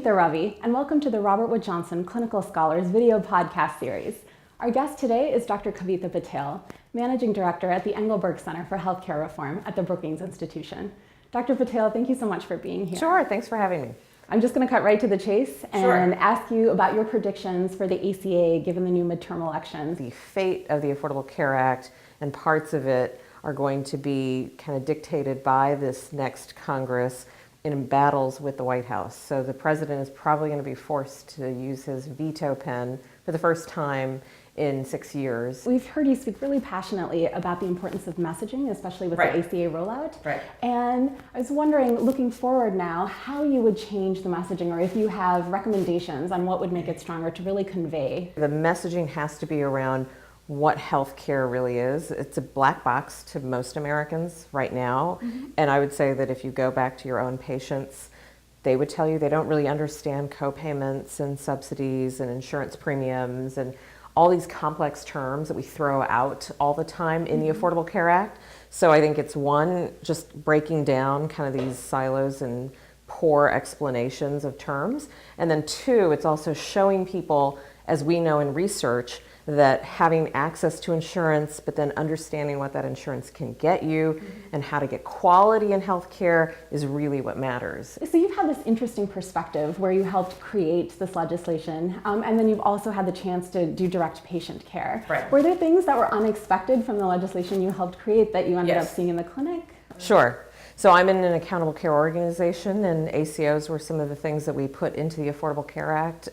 Kavita Ravi, and welcome to the Robert Wood Johnson Clinical Scholars video podcast series. Our guest today is Dr. Kavita Patel, Managing Director at the Engelberg Center for Healthcare Reform at the Brookings Institution. Dr. Patel, thank you so much for being here. Sure, thanks for having me. I'm just going to cut right to the chase and ask you about your predictions for the ACA given the new midterm elections. The fate of the Affordable Care Act and parts of it are going to be kind of dictated by this next Congress in battles with the White House. So the president is probably going to be forced to use his veto pen for the first time in 6 years. We've heard you speak really passionately about the importance of messaging, especially with the ACA rollout. And I was wondering, looking forward now, how you would change the messaging, or if you have recommendations on what would make it stronger to really convey. The messaging has to be around what healthcare really is. It's a black box to most Americans right now. And I would say that if you go back to your own patients, they would tell you they don't really understand co-payments and subsidies and insurance premiums and all these complex terms that we throw out all the time in the Affordable Care Act. So I think it's one, just breaking down kind of these silos and poor explanations of terms. And then two, it's also showing people, as we know in research, that having access to insurance, but then understanding what that insurance can get you and how to get quality in healthcare is really what matters. So you've had this interesting perspective where you helped create this legislation, and then you've also had the chance to do direct patient care. Were there things that were unexpected from the legislation you helped create that you ended up seeing in the clinic? Sure. So I'm in an accountable care organization, and ACOs were some of the things that we put into the Affordable Care Act.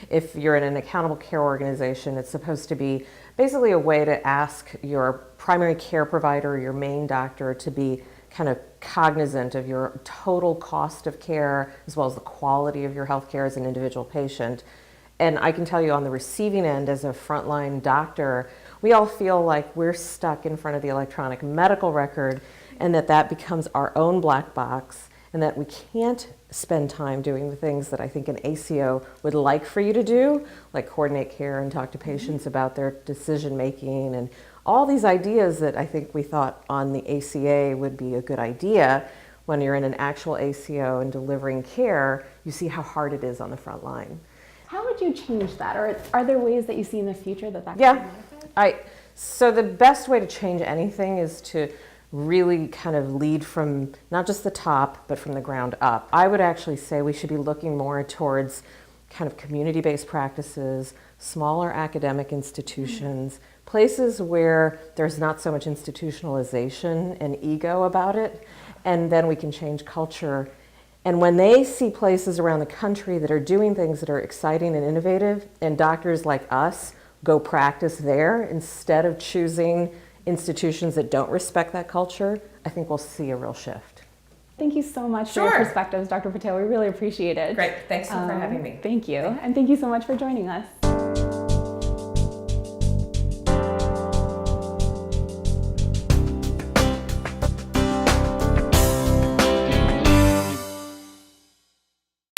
If you're in an accountable care organization, it's supposed to be basically a way to ask your primary care provider, your main doctor, to be kind of cognizant of your total cost of care as well as the quality of your health care as an individual patient. And I can tell you on the receiving end as a frontline doctor, we all feel like we're stuck in front of the electronic medical record and that becomes our own black box and that we can't spend time doing the things that I think an ACO would like for you to do, like coordinate care and talk to patients about their decision making and all these ideas that I think we thought on the ACA would be a good idea. When you're in an actual ACO and delivering care, you see how hard it is on the front line. How would you change that? Or are there ways that you see in the future that could benefit? So the best way to change anything is to really kind of lead from not just the top, but from the ground up. I would actually say we should be looking more towards kind of community-based practices, smaller academic institutions, places where there's not so much institutionalization and ego about it, and then we can change culture. And when they see places around the country that are doing things that are exciting and innovative, and doctors like us go practice there instead of choosing institutions that don't respect that culture, I think we'll see a real shift. Thank you so much for your perspectives, Dr. Patel. We really appreciate it. Great. Thanks for having me. Thank you. And thank you so much for joining us.